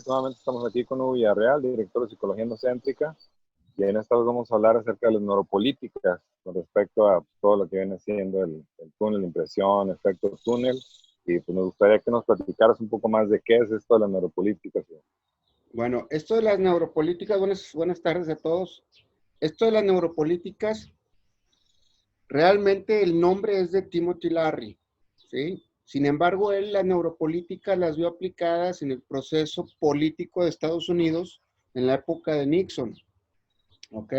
nuevamente estamos aquí con Hugo Villarreal, director de Psicología Endocéntrica, y en esta vez vamos a hablar acerca de las neuropolíticas con respecto a todo lo que viene siendo el túnel de impresión, efecto túnel, y pues nos gustaría que nos platicaras un poco más de qué es esto de las neuropolíticas. Bueno, esto de las neuropolíticas, buenas tardes a todos. Esto de las neuropolíticas, realmente el nombre es de Timothy Leary, ¿sí? Sin embargo, él las neuropolíticas las vio aplicadas en el proceso político de Estados Unidos en la época de Nixon, ¿ok?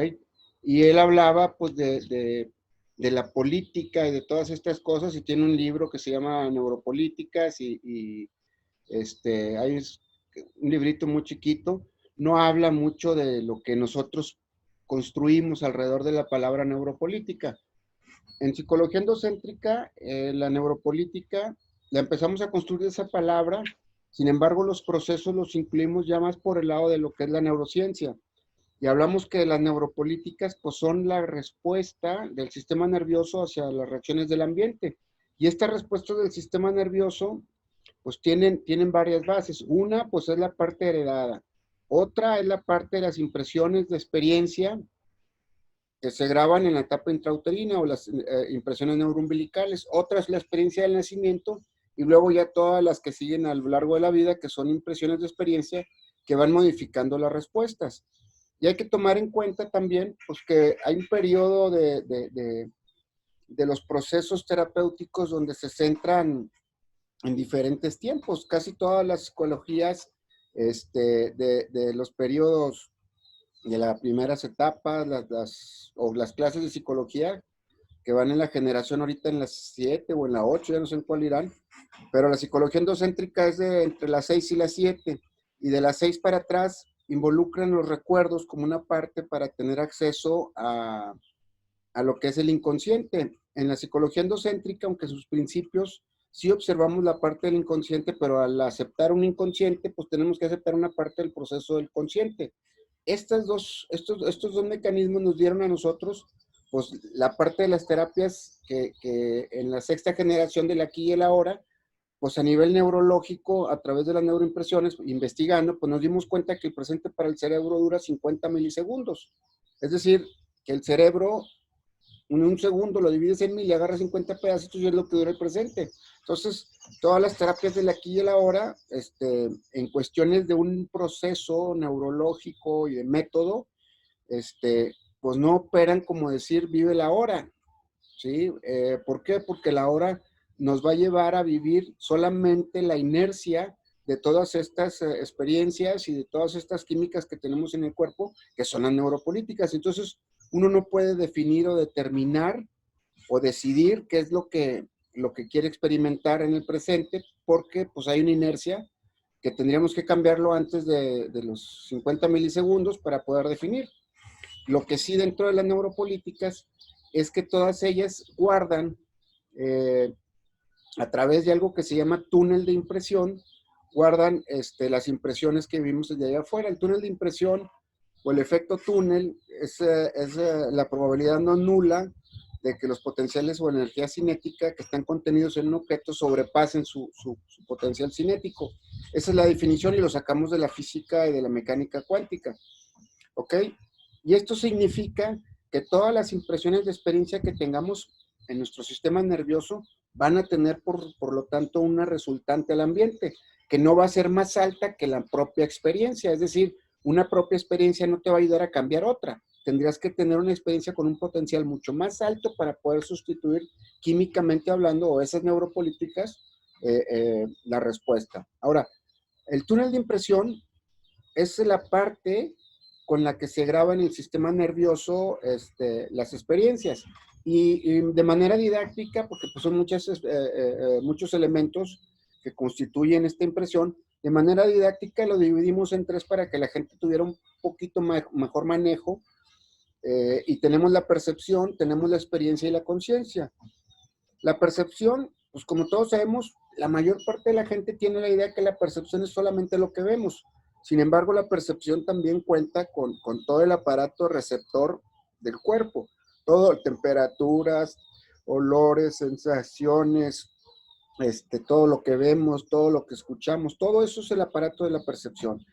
Y él hablaba, pues, de la política y de todas estas cosas, y tiene un libro que se llama Neuropolíticas, hay un librito muy chiquito. No habla mucho de lo que nosotros construimos alrededor de la palabra neuropolítica. En psicología endocéntrica, la neuropolítica la empezamos a construir esa palabra. Sin embargo, los procesos los incluimos ya más por el lado de lo que es la neurociencia. Y hablamos que las neuropolíticas pues son la respuesta del sistema nervioso hacia las reacciones del ambiente. Y estas respuestas del sistema nervioso pues tienen varias bases. Una pues es la parte heredada. Otra es la parte de las impresiones de experiencia que se graban en la etapa intrauterina o las impresiones neuroumbilicales. Otra es la experiencia del nacimiento y luego ya todas las que siguen a lo largo de la vida, que son impresiones de experiencia que van modificando las respuestas. Y hay que tomar en cuenta también pues, que hay un periodo de los procesos terapéuticos donde se centran en diferentes tiempos. Casi todas las psicologías de los periodos de las primeras etapas, las clases de psicología que van en la generación ahorita en las 7 o en la 8, ya no sé en cuál irán, pero la psicología endocéntrica es de entre las 6 y las 7, y de las 6 para atrás involucran los recuerdos como una parte para tener acceso a lo que es el inconsciente. En la psicología endocéntrica, aunque sus principios sí observamos la parte del inconsciente, pero al aceptar un inconsciente, pues tenemos que aceptar una parte del proceso del consciente. Estos dos mecanismos nos dieron a nosotros, pues, la parte de las terapias que en la sexta generación del aquí y el ahora, pues a nivel neurológico, a través de las neuroimpresiones, investigando, pues nos dimos cuenta que el presente para el cerebro dura 50 milisegundos. Es decir, que el cerebro en un segundo lo divides en 1000 y agarras 50 pedacitos y es lo que dura el presente. Entonces, todas las terapias del aquí y el ahora, en cuestiones de un proceso neurológico y de método, pues no operan como decir vive la hora, ¿sí? ¿Por qué? Porque la hora nos va a llevar a vivir solamente la inercia de todas estas experiencias y de todas estas químicas que tenemos en el cuerpo, que son las neuropolíticas. Entonces, uno no puede definir o determinar o decidir qué es lo que quiere experimentar en el presente, porque pues hay una inercia que tendríamos que cambiarlo antes de los 50 milisegundos para poder definir. Lo que sí dentro de las neuropolíticas es que todas ellas guardan a través de algo que se llama túnel de impresión, guardan las impresiones que vimos desde allá afuera. El túnel de impresión o el efecto túnel es la probabilidad no nula de que los potenciales o energía cinética que están contenidos en un objeto sobrepasen su potencial cinético. Esa es la definición y lo sacamos de la física y de la mecánica cuántica. ¿Ok? Y esto significa que todas las impresiones de experiencia que tengamos en nuestro sistema nervioso van a tener, por lo tanto, una resultante al ambiente, que no va a ser más alta que la propia experiencia. Es decir, una propia experiencia no te va a ayudar a cambiar otra. Tendrías que tener una experiencia con un potencial mucho más alto para poder sustituir, químicamente hablando, o esas neuropolíticas, la respuesta. Ahora, el túnel de impresión es la parte con la que se graba en el sistema nervioso las experiencias. Y de manera didáctica, porque pues son muchos elementos que constituyen esta impresión, de manera didáctica lo dividimos en tres para que la gente tuviera un poquito mejor manejo. Y tenemos la percepción, tenemos la experiencia y la conciencia. La percepción, pues como todos sabemos, la mayor parte de la gente tiene la idea que la percepción es solamente lo que vemos. Sin embargo, la percepción también cuenta con todo el aparato receptor del cuerpo. Todo, temperaturas, olores, sensaciones, todo lo que vemos, todo lo que escuchamos, todo eso es el aparato de la percepción.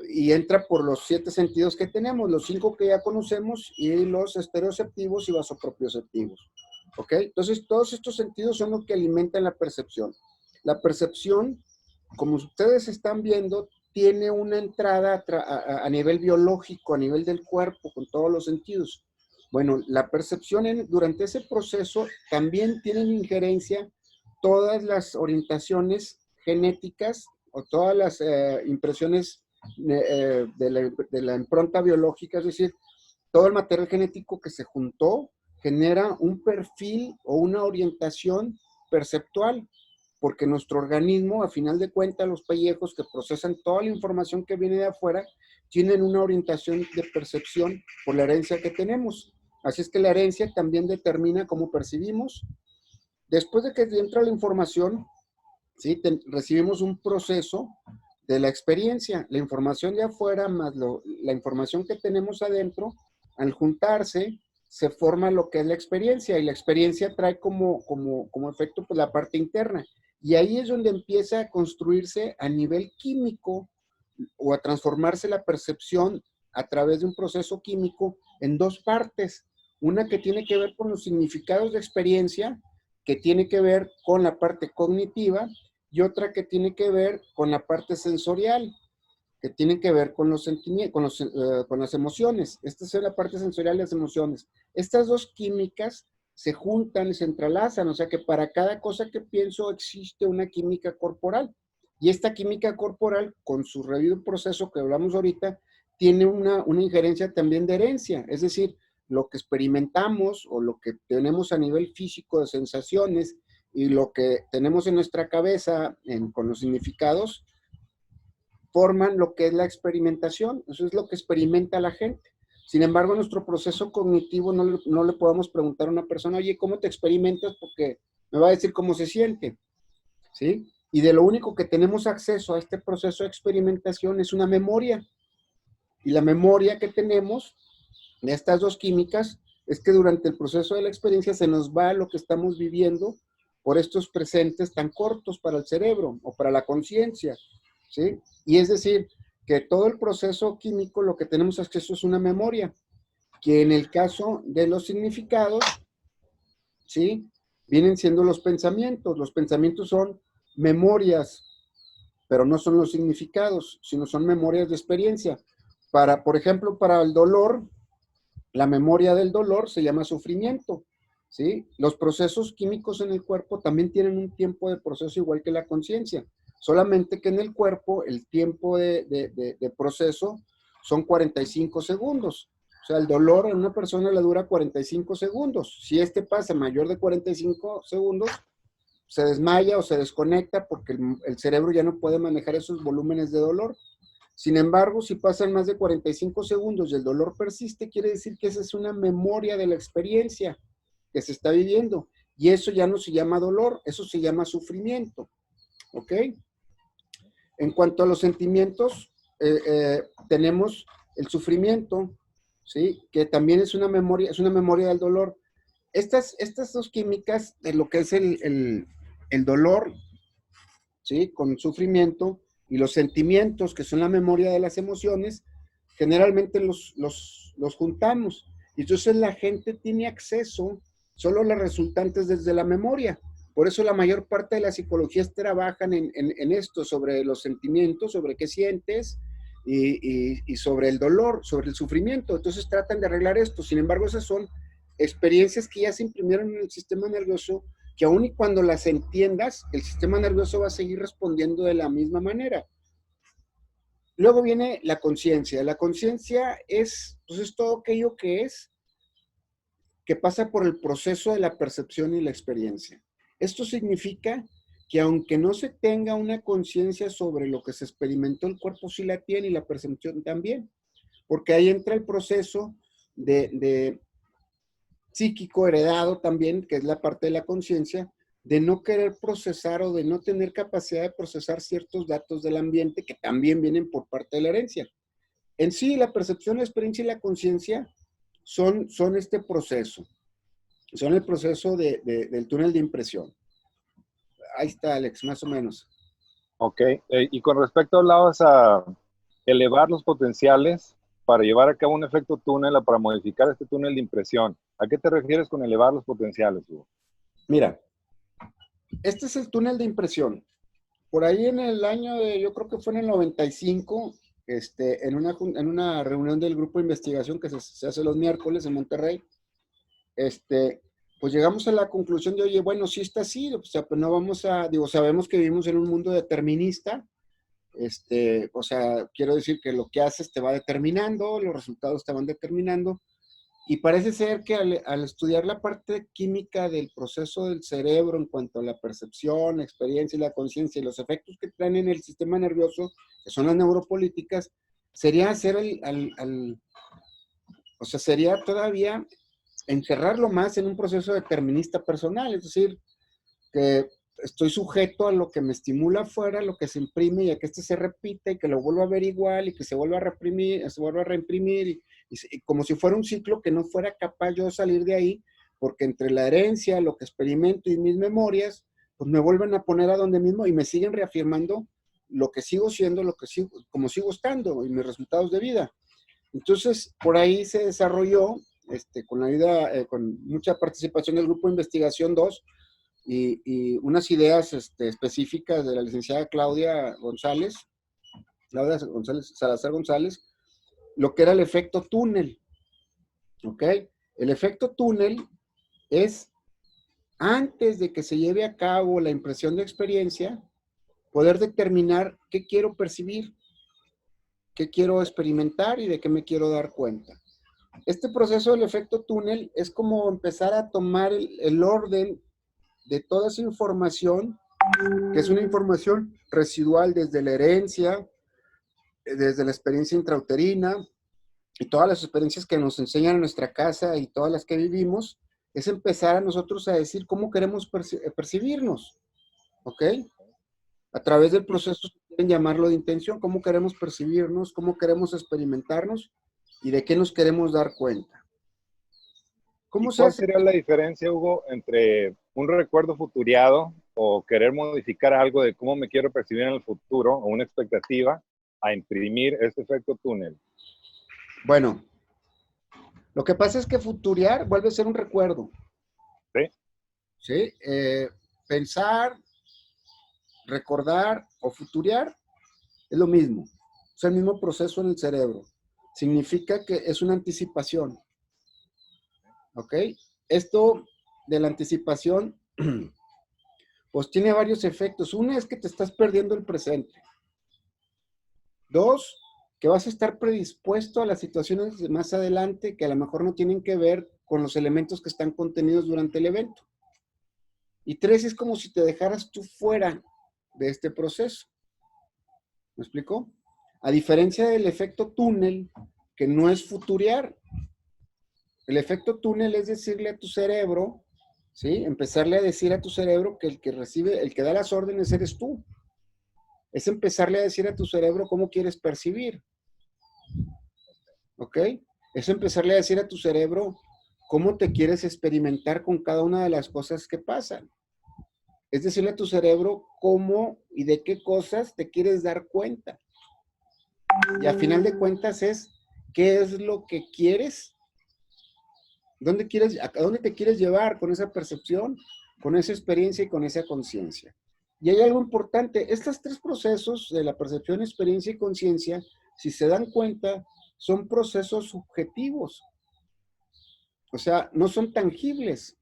Y entra por los 7 sentidos que tenemos, los 5 que ya conocemos y los estereoceptivos y vasoproprioceptivos. ¿Ok? Entonces, todos estos sentidos son los que alimentan la percepción. La percepción, como ustedes están viendo, tiene una entrada a nivel biológico, a nivel del cuerpo, con todos los sentidos. Bueno, la percepción durante ese proceso también tienen injerencia todas las orientaciones genéticas o todas las impresiones de la impronta biológica, es decir, todo el material genético que se juntó genera un perfil o una orientación perceptual, porque nuestro organismo, a final de cuentas, los pellejos que procesan toda la información que viene de afuera, tienen una orientación de percepción por la herencia que tenemos. Así es que la herencia también determina cómo percibimos. Después de que entra la información, ¿sí? Recibimos un proceso de la experiencia, la información de afuera más la información que tenemos adentro, al juntarse, se forma lo que es la experiencia, y la experiencia trae como efecto pues, la parte interna. Y ahí es donde empieza a construirse a nivel químico o a transformarse la percepción a través de un proceso químico en 2 partes. Una que tiene que ver con los significados de experiencia, que tiene que ver con la parte cognitiva, y otra que tiene que ver con la parte sensorial, que tiene que ver con los sentimientos, con las emociones. Esta es la parte sensorial de las emociones. Estas 2 químicas se juntan y se entrelazan, o sea que para cada cosa que pienso existe una química corporal. Y esta química corporal, con su debido proceso que hablamos ahorita, tiene una injerencia también de herencia, es decir, lo que experimentamos o lo que tenemos a nivel físico de sensaciones y lo que tenemos en nuestra cabeza con los significados, forman lo que es la experimentación. Eso es lo que experimenta la gente. Sin embargo, nuestro proceso cognitivo no le podemos preguntar a una persona, oye, ¿cómo te experimentas? Porque me va a decir cómo se siente, ¿sí? Y de lo único que tenemos acceso a este proceso de experimentación es una memoria. Y la memoria que tenemos de estas 2 químicas es que durante el proceso de la experiencia se nos va lo que estamos viviendo por estos presentes tan cortos para el cerebro o para la conciencia, ¿sí? Y es decir, que todo el proceso químico lo que tenemos acceso es una memoria, que en el caso de los significados, ¿sí? Vienen siendo los pensamientos. Los pensamientos son memorias, pero no son los significados, sino son memorias de experiencia. Por ejemplo, para el dolor, la memoria del dolor se llama sufrimiento, ¿sí? Los procesos químicos en el cuerpo también tienen un tiempo de proceso igual que la conciencia, solamente que en el cuerpo el tiempo de proceso son 45 segundos. O sea, el dolor a una persona le dura 45 segundos. Si este pasa mayor de 45 segundos, se desmaya o se desconecta porque el cerebro ya no puede manejar esos volúmenes de dolor. Sin embargo, si pasan más de 45 segundos y el dolor persiste, quiere decir que esa es una memoria de la experiencia que se está viviendo. Y eso ya no se llama dolor, eso se llama sufrimiento. ¿Ok? En cuanto a los sentimientos, tenemos el sufrimiento, ¿sí? Que también es una memoria del dolor. Estas 2 químicas, de lo que es el dolor, ¿sí? Con sufrimiento, y los sentimientos, que son la memoria de las emociones, generalmente los juntamos. Y entonces la gente tiene acceso solo a las resultantes desde la memoria. Por eso la mayor parte de las psicologías trabajan en esto, sobre los sentimientos, sobre qué sientes, y sobre el dolor, sobre el sufrimiento. Entonces tratan de arreglar esto. Sin embargo, esas son experiencias que ya se imprimieron en el sistema nervioso, que aun y cuando las entiendas, el sistema nervioso va a seguir respondiendo de la misma manera. Luego viene la conciencia. La conciencia pues es todo aquello que pasa por el proceso de la percepción y la experiencia. Esto significa que aunque no se tenga una conciencia sobre lo que se experimentó, el cuerpo sí la tiene y la percepción también, porque ahí entra el proceso de psíquico heredado también, que es la parte de la conciencia, de no querer procesar o de no tener capacidad de procesar ciertos datos del ambiente que también vienen por parte de la herencia. En sí, la percepción, la experiencia y la conciencia son este proceso, son el proceso del túnel de impresión. Ahí está, Alex, más o menos. Ok, y con respecto hablabas a elevar los potenciales para llevar a cabo un efecto túnel, para modificar este túnel de impresión. ¿A qué te refieres con elevar los potenciales, Hugo? Mira, este es el túnel de impresión. Por ahí en el año de, yo creo que fue en el 95, en una reunión del grupo de investigación que se hace los miércoles en Monterrey, pues llegamos a la conclusión de, oye, bueno, sí está así, o sea, pues no vamos a, digo, sabemos que vivimos en un mundo determinista, o sea, quiero decir que lo que haces te va determinando, los resultados te van determinando, y parece ser que al estudiar la parte química del proceso del cerebro en cuanto a la percepción, la experiencia y la conciencia y los efectos que traen en el sistema nervioso, que son las neuropolíticas, sería hacer o sea, sería todavía encerrarlo más en un proceso determinista personal, es decir, que estoy sujeto a lo que me estimula afuera, lo que se imprime y a que se repita y que lo vuelva a ver igual y que se vuelva a reprimir, se vuelva a reimprimir y como si fuera un ciclo que no fuera capaz yo de salir de ahí, porque entre la herencia, lo que experimento y mis memorias, pues me vuelven a poner a donde mismo y me siguen reafirmando lo que sigo siendo, lo que sigo, como sigo estando y mis resultados de vida. Entonces, por ahí se desarrolló, con la ayuda, con mucha participación del grupo de investigación 2 y unas ideas específicas de la licenciada Claudia González, Salazar González, lo que era el efecto túnel, ¿ok? El efecto túnel es, antes de que se lleve a cabo la impresión de experiencia, poder determinar qué quiero percibir, qué quiero experimentar y de qué me quiero dar cuenta. Este proceso del efecto túnel es como empezar a tomar el orden de toda esa información, que es una información residual desde la herencia, desde la experiencia intrauterina y todas las experiencias que nos enseñan en nuestra casa y todas las que vivimos, es empezar a nosotros a decir cómo queremos percibirnos, ¿ok? A través del proceso, pueden llamarlo de intención, cómo queremos percibirnos, cómo queremos experimentarnos y de qué nos queremos dar cuenta. ¿Y ¿Cómo se cuál hace? sería la diferencia, Hugo, entre un recuerdo futuriado o querer modificar algo de cómo me quiero percibir en el futuro o una expectativa a imprimir este efecto túnel? Bueno, lo que pasa es que futuriar vuelve a ser un recuerdo. ¿Sí? ¿Sí? Pensar, recordar o futuriar es lo mismo. Es el mismo proceso en el cerebro. Significa que es una anticipación. ¿Ok? Esto de la anticipación, pues tiene varios efectos. Uno es que te estás perdiendo el presente. Dos, que vas a estar predispuesto a las situaciones de más adelante que a lo mejor no tienen que ver con los elementos que están contenidos durante el evento. Y tres, es como si te dejaras tú fuera de este proceso. ¿Me explico? A diferencia del efecto túnel, que no es futuriar. El efecto túnel es decirle a tu cerebro, ¿sí? Empezarle a decir a tu cerebro que el que recibe, el que da las órdenes eres tú. Es empezarle a decir a tu cerebro cómo quieres percibir. ¿Ok? Es empezarle a decir a tu cerebro cómo te quieres experimentar con cada una de las cosas que pasan. Es decirle a tu cerebro cómo y de qué cosas te quieres dar cuenta. Y a final de cuentas es qué es lo que quieres, a dónde te quieres llevar con esa percepción, con esa experiencia y con esa conciencia. Y hay algo importante, estos tres procesos de la percepción, experiencia y conciencia, si se dan cuenta, son procesos subjetivos. O sea, no son tangibles.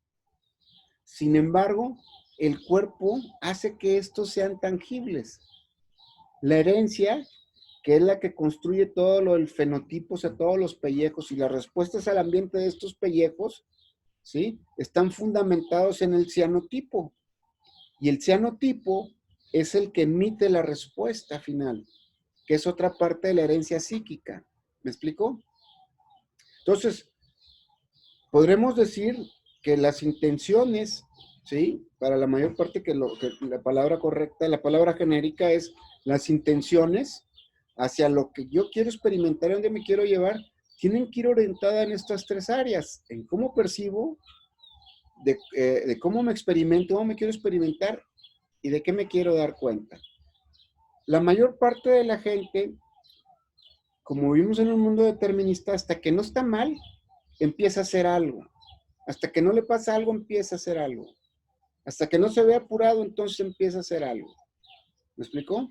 Sin embargo, el cuerpo hace que estos sean tangibles. La herencia, que es la que construye todo lo del fenotipo, o sea, todos los pellejos y las respuestas al ambiente de estos pellejos, ¿sí? Están fundamentados en el cianotipo. Y el cianotipo es el que emite la respuesta final, que es otra parte de la herencia psíquica. ¿Me explico? Entonces, podremos decir que las intenciones, ¿sí? Para la mayor parte que la palabra correcta, la palabra genérica es las intenciones hacia lo que yo quiero experimentar y dónde me quiero llevar, tienen que ir orientadas en estas tres áreas, en cómo percibo, de cómo me experimento, cómo me quiero experimentar y de qué me quiero dar cuenta. La mayor parte de la gente como vivimos en un mundo determinista, hasta que no está mal, empieza a hacer algo. Hasta que no le pasa algo, empieza a hacer algo. Hasta que no se ve apurado, entonces empieza a hacer algo. ¿Me explicó?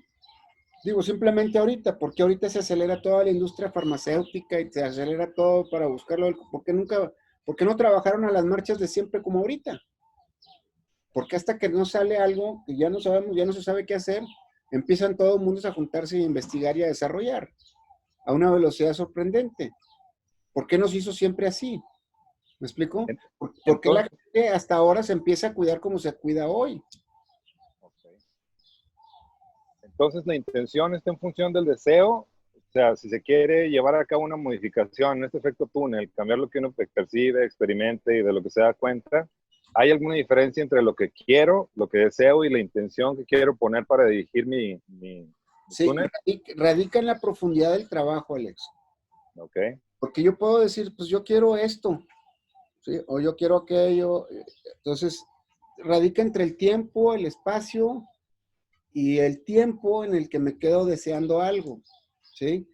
Digo, simplemente ahorita, porque ahorita se acelera toda la industria farmacéutica y se acelera todo para buscarlo. ¿Por qué no trabajaron a las marchas de siempre como ahorita? Porque hasta que no sale algo que ya no sabemos, ya no se sabe qué hacer, empiezan todo el mundo a juntarse y a investigar y a desarrollar a una velocidad sorprendente. ¿Por qué nos hizo siempre así? ¿Me explico? ¿Por qué la gente hasta ahora se empieza a cuidar como se cuida hoy? Okay. Entonces, la intención está en función del deseo. O sea, si se quiere llevar a cabo una modificación en este efecto túnel, cambiar lo que uno percibe, experimente y de lo que se da cuenta, ¿hay alguna diferencia entre lo que quiero, lo que deseo y la intención que quiero poner para dirigir mi sí, túnel? Radica en la profundidad del trabajo, Alex. Ok. Porque yo puedo decir, pues yo quiero esto, ¿sí? O yo quiero aquello. Entonces, radica entre el tiempo, el espacio y el tiempo en el que me quedo deseando algo, ¿sí?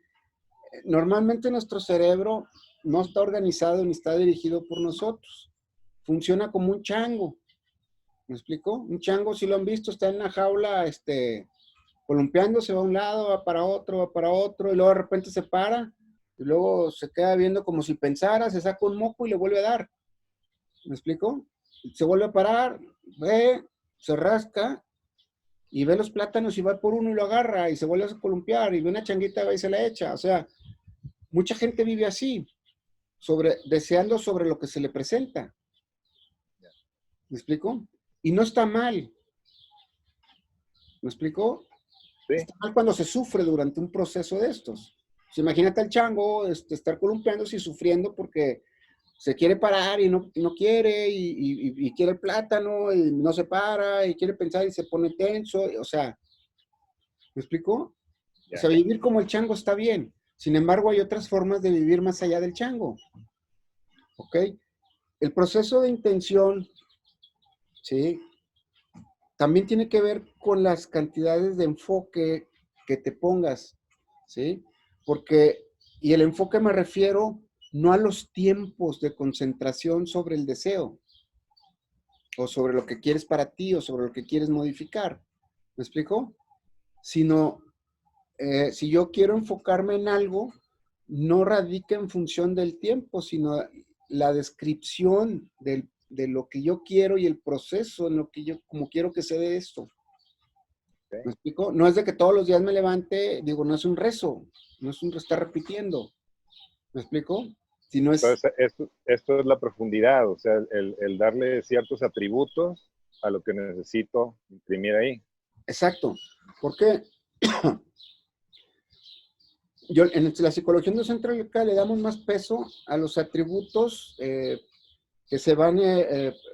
Normalmente nuestro cerebro no está organizado ni está dirigido por nosotros. Funciona como un chango. ¿Me explico? Un chango, si lo han visto, está en una jaula, columpiándose, va a un lado, va para otro, y luego de repente se para, y luego se queda viendo como si pensara, se saca un moco y le vuelve a dar. ¿Me explico? Se vuelve a parar, ve, se rasca, y ve los plátanos y va por uno y lo agarra, y se vuelve a columpiar, y ve una changuita va y se la echa. O sea, mucha gente vive así, deseando sobre lo que se le presenta. ¿Me explico? Y no está mal. ¿Me explico? Sí. Está mal cuando se sufre durante un proceso de estos. Pues imagínate al chango estar columpiándose y sufriendo porque se quiere parar y no quiere, y quiere el plátano y no se para, y quiere pensar y se pone tenso. O sea, ¿me explico? O sea, vivir como el chango está bien. Sin embargo, hay otras formas de vivir más allá del chango. ¿Ok? El proceso de intención, ¿sí? También tiene que ver con las cantidades de enfoque que te pongas, ¿sí? Y el enfoque me refiero no a los tiempos de concentración sobre el deseo, o sobre lo que quieres para ti, o sobre lo que quieres modificar. ¿Me explico? Sino, si yo quiero enfocarme en algo, no radica en función del tiempo, sino la descripción de lo que yo quiero y el proceso en lo que yo, como quiero que se dé esto. Okay. ¿Me explico? No es de que todos los días me levante, digo, no es un rezo, no es un estar repitiendo. ¿Me explico? Si no es... Entonces, esto es la profundidad, o sea, el darle ciertos atributos a lo que necesito imprimir ahí. Exacto. Porque en la psicología endocéntrica le damos más peso a los atributos que se van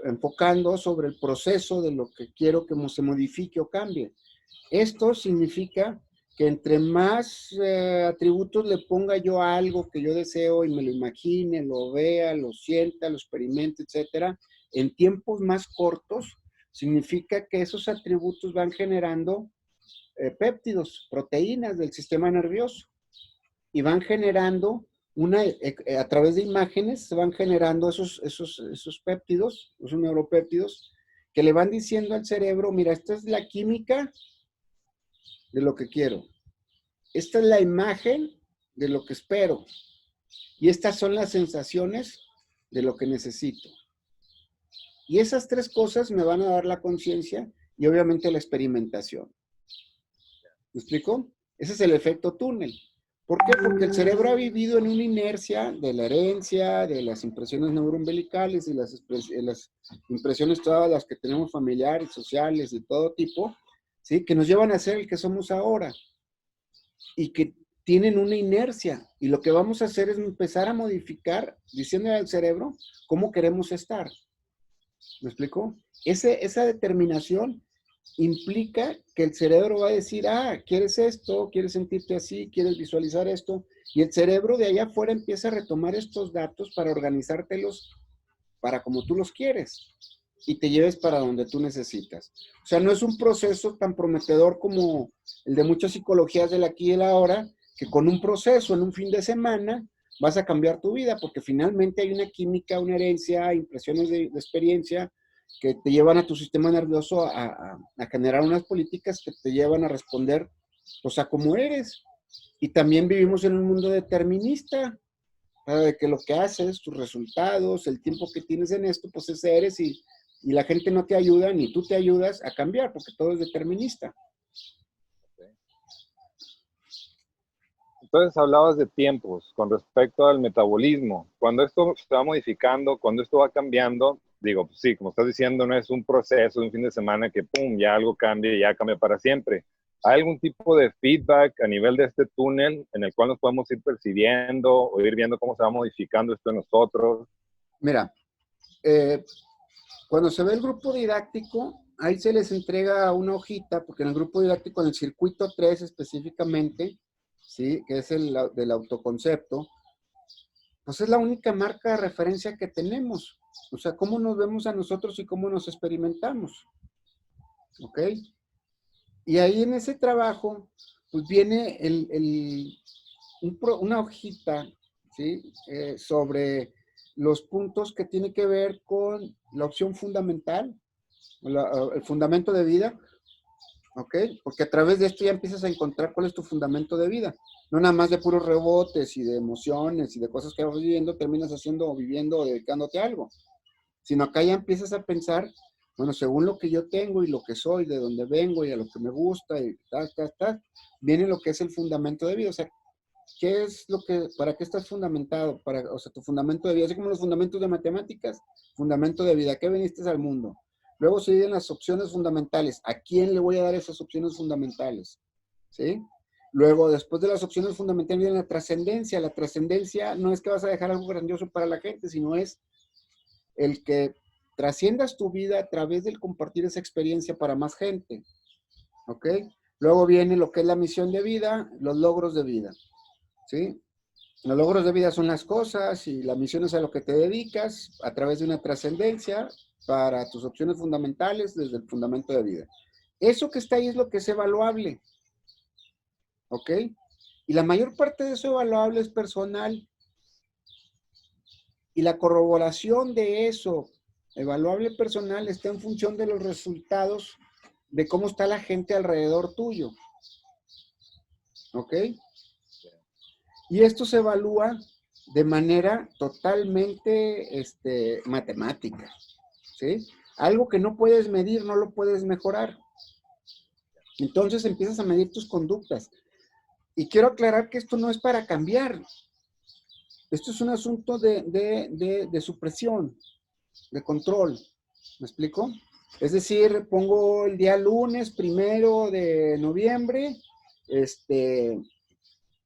enfocando sobre el proceso de lo que quiero que se modifique o cambie. Esto significa que entre más atributos le ponga yo a algo que yo deseo y me lo imagine, lo vea, lo sienta, lo experimente, etcétera, en tiempos más cortos, significa que esos atributos van generando péptidos, proteínas del sistema nervioso, y van generando a través de imágenes, se van generando esos péptidos, esos neuropéptidos, que le van diciendo al cerebro, mira, esta es la química de lo que quiero. Esta es la imagen de lo que espero. Y estas son las sensaciones de lo que necesito. Y esas tres cosas me van a dar la conciencia y obviamente la experimentación. ¿Me explico? Ese es el efecto túnel. ¿Por qué? Porque el cerebro ha vivido en una inercia de la herencia, de las impresiones neuroumbilicales y las impresiones todas las que tenemos familiares, sociales, de todo tipo, ¿sí? Que nos llevan a ser el que somos ahora y que tienen una inercia. Y lo que vamos a hacer es empezar a modificar, diciéndole al cerebro cómo queremos estar. ¿Me explico? Esa determinación implica que el cerebro va a decir, ¿quieres esto? ¿Quieres sentirte así? ¿Quieres visualizar esto? Y el cerebro de allá afuera empieza a retomar estos datos para organizártelos para como tú los quieres y te lleves para donde tú necesitas. O sea, no es un proceso tan prometedor como el de muchas psicologías del aquí y el ahora, que con un proceso en un fin de semana vas a cambiar tu vida, porque finalmente hay una química, una herencia, impresiones de experiencia que te llevan a tu sistema nervioso a generar unas políticas que te llevan a responder, pues, a cómo eres. Y también vivimos en un mundo determinista, de que lo que haces, tus resultados, el tiempo que tienes en esto, pues ese eres, y la gente no te ayuda, ni tú te ayudas a cambiar, porque todo es determinista. Entonces hablabas de tiempos con respecto al metabolismo. Cuando esto se va modificando, cuando esto va cambiando, digo, pues sí, como estás diciendo, no es un proceso de un fin de semana que pum, ya algo cambia y ya cambia para siempre. ¿Hay algún tipo de feedback a nivel de este túnel en el cual nos podemos ir percibiendo o ir viendo cómo se va modificando esto en nosotros? Mira, cuando se ve el grupo didáctico, ahí se les entrega una hojita, porque en el grupo didáctico, en el circuito 3 específicamente, ¿sí? Que es el del autoconcepto, pues es la única marca de referencia que tenemos. O sea, cómo nos vemos a nosotros y cómo nos experimentamos. ¿Ok? Y ahí en ese trabajo, pues viene una hojita, ¿sí? Sobre los puntos que tiene que ver con la opción fundamental, el fundamento de vida, ¿ok? Porque a través de esto ya empiezas a encontrar cuál es tu fundamento de vida. No nada más de puros rebotes y de emociones y de cosas que vas viviendo, terminas haciendo o viviendo o dedicándote a algo. Sino acá ya empiezas a pensar, bueno, según lo que yo tengo y lo que soy, de dónde vengo y a lo que me gusta y viene lo que es el fundamento de vida. O sea, ¿qué es lo que, para qué estás fundamentado? O sea, tu fundamento de vida, así como los fundamentos de matemáticas, fundamento de vida, ¿qué viniste al mundo? Luego se vienen las opciones fundamentales. ¿A quién le voy a dar esas opciones fundamentales? ¿Sí? Luego, después de las opciones fundamentales, viene la trascendencia. La trascendencia no es que vas a dejar algo grandioso para la gente, sino es el que trasciendas tu vida a través del compartir esa experiencia para más gente. ¿Ok? Luego viene lo que es la misión de vida, los logros de vida. ¿Sí? Los logros de vida son las cosas y la misión es a lo que te dedicas a través de una trascendencia para tus opciones fundamentales desde el fundamento de vida. Eso que está ahí es lo que es evaluable. ¿Ok? Y la mayor parte de eso evaluable es personal. Y la corroboración de eso, evaluable personal, está en función de los resultados de cómo está la gente alrededor tuyo. ¿Ok? Y esto se evalúa de manera totalmente matemática. ¿Sí? Algo que no puedes medir, no lo puedes mejorar. Entonces empiezas a medir tus conductas. Y quiero aclarar que esto no es para cambiar. Esto es un asunto de supresión, de control. ¿Me explico? Es decir, pongo el día lunes 1 de noviembre,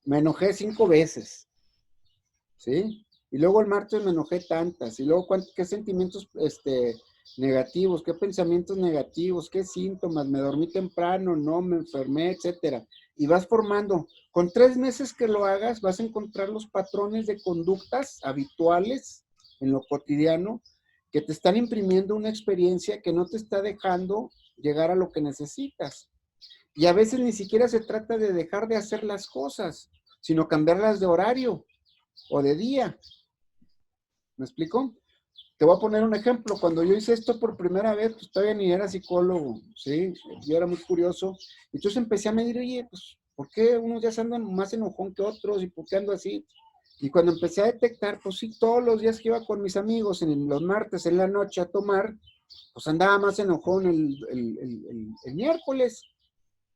me enojé 5 veces, ¿sí? Y luego el martes me enojé tantas, y luego qué sentimientos negativos, qué pensamientos negativos, qué síntomas, me dormí temprano, no, me enfermé, etcétera. Y vas formando. Con 3 meses que lo hagas, vas a encontrar los patrones de conductas habituales en lo cotidiano que te están imprimiendo una experiencia que no te está dejando llegar a lo que necesitas. Y a veces ni siquiera se trata de dejar de hacer las cosas, sino cambiarlas de horario o de día. ¿Me explico? Te voy a poner un ejemplo. Cuando yo hice esto por primera vez, pues todavía ni era psicólogo, ¿sí? Yo era muy curioso. Entonces empecé a medir, oye, pues, ¿por qué unos días andan más enojón que otros? ¿Y por qué ando así? Y cuando empecé a detectar, pues sí, todos los días que iba con mis amigos, en los martes en la noche a tomar, pues andaba más enojón el miércoles,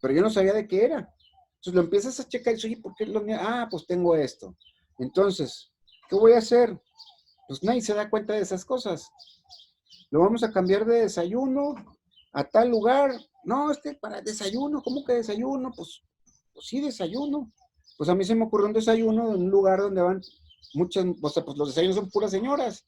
pero yo no sabía de qué era. Entonces lo empiezas a checar y dices, oye, ¿por qué los miércoles? Ah, pues tengo esto. Entonces, ¿qué voy a hacer? Pues nadie se da cuenta de esas cosas. Lo vamos a cambiar de desayuno a tal lugar. No, para desayuno, ¿cómo que desayuno? Pues sí, desayuno. Pues a mí se me ocurrió un desayuno en un lugar donde van muchas, o sea, pues los desayunos son puras señoras.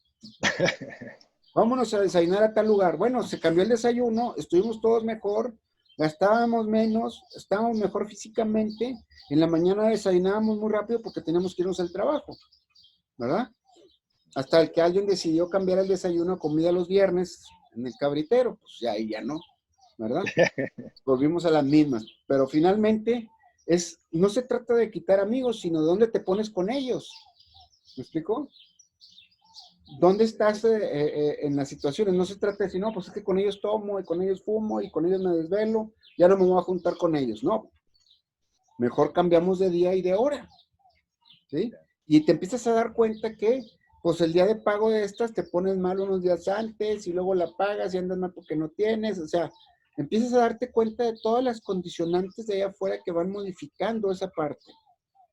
Vámonos a desayunar a tal lugar. Bueno, se cambió el desayuno, estuvimos todos mejor, gastábamos menos, estábamos mejor físicamente. En la mañana desayunábamos muy rápido porque teníamos que irnos al trabajo, ¿verdad? Hasta el que alguien decidió cambiar el desayuno a comida los viernes en el cabritero, pues ya ahí ya no, ¿verdad? Volvimos a las mismas. Pero finalmente no se trata de quitar amigos, sino de dónde te pones con ellos. ¿Me explico? ¿Dónde estás en las situaciones? No se trata de decir, no, pues es que con ellos tomo, y con ellos fumo, y con ellos me desvelo, ya no me voy a juntar con ellos. No, mejor cambiamos de día y de hora, ¿sí? Y te empiezas a dar cuenta que, pues el día de pago de estas te pones mal unos días antes, y luego la pagas y andas mal porque no tienes, o sea, empiezas a darte cuenta de todas las condicionantes de allá afuera que van modificando esa parte,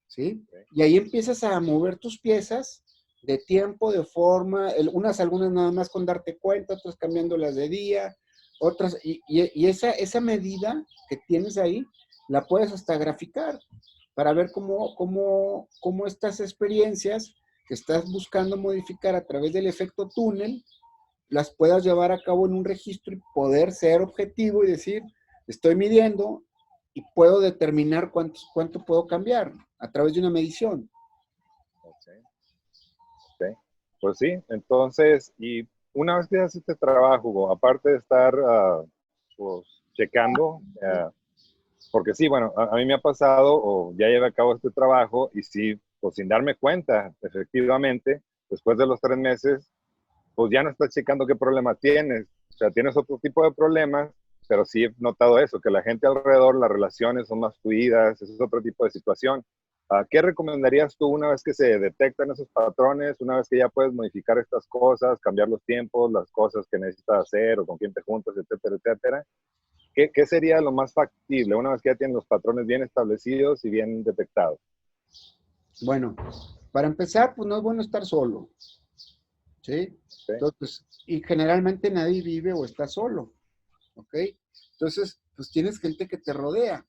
¿sí? Y ahí empiezas a mover tus piezas de tiempo, de forma, algunas nada más con darte cuenta, otras cambiándolas de día, otras, y esa medida que tienes ahí, la puedes hasta graficar para ver cómo estas experiencias que estás buscando modificar a través del efecto túnel, las puedas llevar a cabo en un registro y poder ser objetivo y decir, estoy midiendo y puedo determinar cuánto puedo cambiar a través de una medición. Okay. Okay. Pues sí, entonces, y una vez que haces este trabajo, aparte de estar pues, checando, porque sí, bueno, a mí me ha pasado o ya llevé a cabo este trabajo y sí, pues sin darme cuenta, efectivamente, después de los 3 meses, pues ya no estás checando qué problema tienes. O sea, tienes otro tipo de problemas, pero sí he notado eso, que la gente alrededor, las relaciones son más fluidas, ese es otro tipo de situación. ¿Qué recomendarías tú una vez que se detectan esos patrones, una vez que ya puedes modificar estas cosas, cambiar los tiempos, las cosas que necesitas hacer o con quién te juntas, etcétera, etcétera? ¿Qué sería lo más factible una vez que ya tienen los patrones bien establecidos y bien detectados? Bueno, para empezar, pues no es bueno estar solo, ¿sí? ¿Sí? Entonces, y generalmente nadie vive o está solo, ¿ok? Entonces, pues tienes gente que te rodea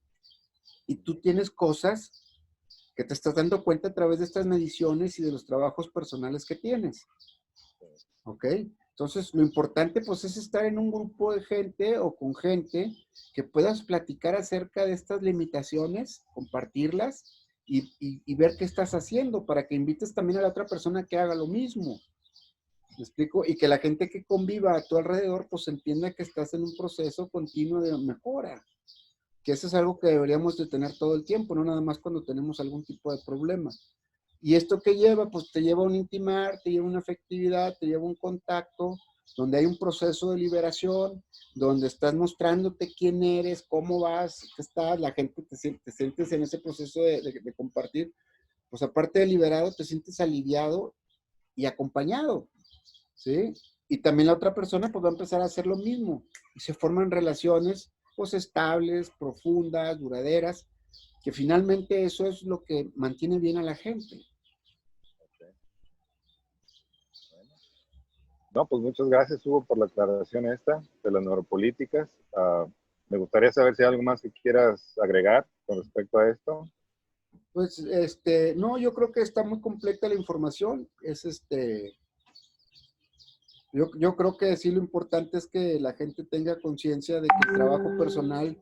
y tú tienes cosas que te estás dando cuenta a través de estas mediciones y de los trabajos personales que tienes, ¿ok? Entonces, lo importante pues es estar en un grupo de gente o con gente que puedas platicar acerca de estas limitaciones, compartirlas y ver qué estás haciendo para que invites también a la otra persona que haga lo mismo. ¿Me explico? Y que la gente que conviva a tu alrededor pues entienda que estás en un proceso continuo de mejora, que eso es algo que deberíamos de tener todo el tiempo, no nada más cuando tenemos algún tipo de problema. ¿Y esto qué lleva? Pues te lleva a un intimar, te lleva a una afectividad, te lleva a un contacto, donde hay un proceso de liberación, donde estás mostrándote quién eres, cómo vas, qué estás, la gente te sientes en ese proceso de compartir. Pues aparte de liberado, te sientes aliviado y acompañado, ¿sí? Y también la otra persona pues va a empezar a hacer lo mismo y se forman relaciones pues estables, profundas, duraderas, que finalmente eso es lo que mantiene bien a la gente. Okay. Bueno. No, pues muchas gracias, Hugo, por la aclaración esta de las neuropolíticas. Me gustaría saber si hay algo más que quieras agregar con respecto a esto. Pues, no, yo creo que está muy completa la información. Yo creo que sí lo importante es que la gente tenga conciencia de que el trabajo personal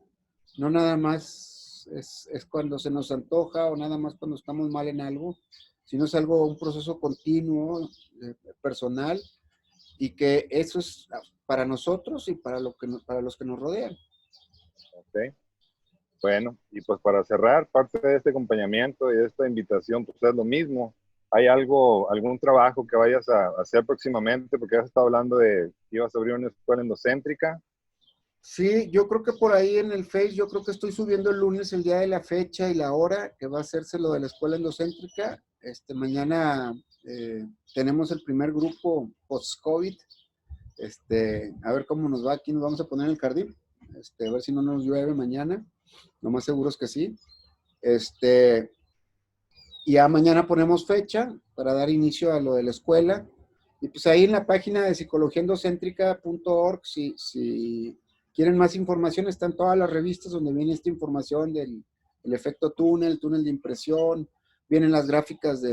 no nada más es cuando se nos antoja o nada más cuando estamos mal en algo, sino es algo, un proceso continuo, personal, y que eso es para nosotros y para los que nos rodean. Okay. Bueno, y pues para cerrar, parte de este acompañamiento y de esta invitación, pues es lo mismo. ¿Hay algún trabajo que vayas a hacer próximamente? Porque has estado hablando de que ibas a abrir una escuela endocéntrica. Sí, yo creo que por ahí en el Face, yo creo que estoy subiendo el lunes el día de la fecha y la hora que va a hacerse lo de la escuela endocéntrica. Mañana tenemos el primer grupo post-COVID. A ver cómo nos va, aquí nos vamos a poner en el jardín. A ver si no nos llueve mañana. Lo más seguro es que sí. Y ya mañana ponemos fecha para dar inicio a lo de la escuela. Y pues ahí en la página de psicologiaendocéntrica.org, si quieren más información, están todas las revistas donde viene esta información del efecto túnel, túnel de impresión, vienen las gráficas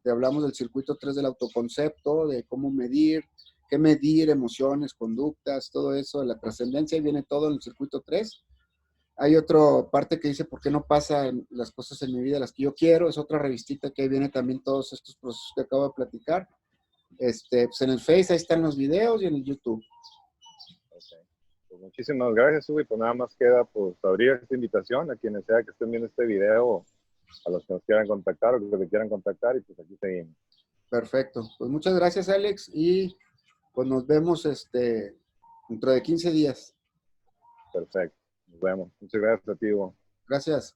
hablamos del circuito 3 del autoconcepto, de cómo medir, qué medir, emociones, conductas, todo eso, de la trascendencia, viene todo en el circuito 3. Hay otra parte que dice por qué no pasan las cosas en mi vida las que yo quiero, es otra revistita que ahí viene también todos estos procesos que acabo de platicar. Pues en el Face ahí están los videos y en el YouTube. Okay. Pues muchísimas gracias, Hugo, y pues nada más queda pues abrir esta invitación a quienes sea que estén viendo este video, a los que nos quieran contactar o que te quieran contactar, y pues aquí seguimos. Perfecto. Pues muchas gracias, Alex, y pues nos vemos dentro de 15 días. Perfecto. Nos vemos. Muchas gracias a ti, Hugo. Gracias.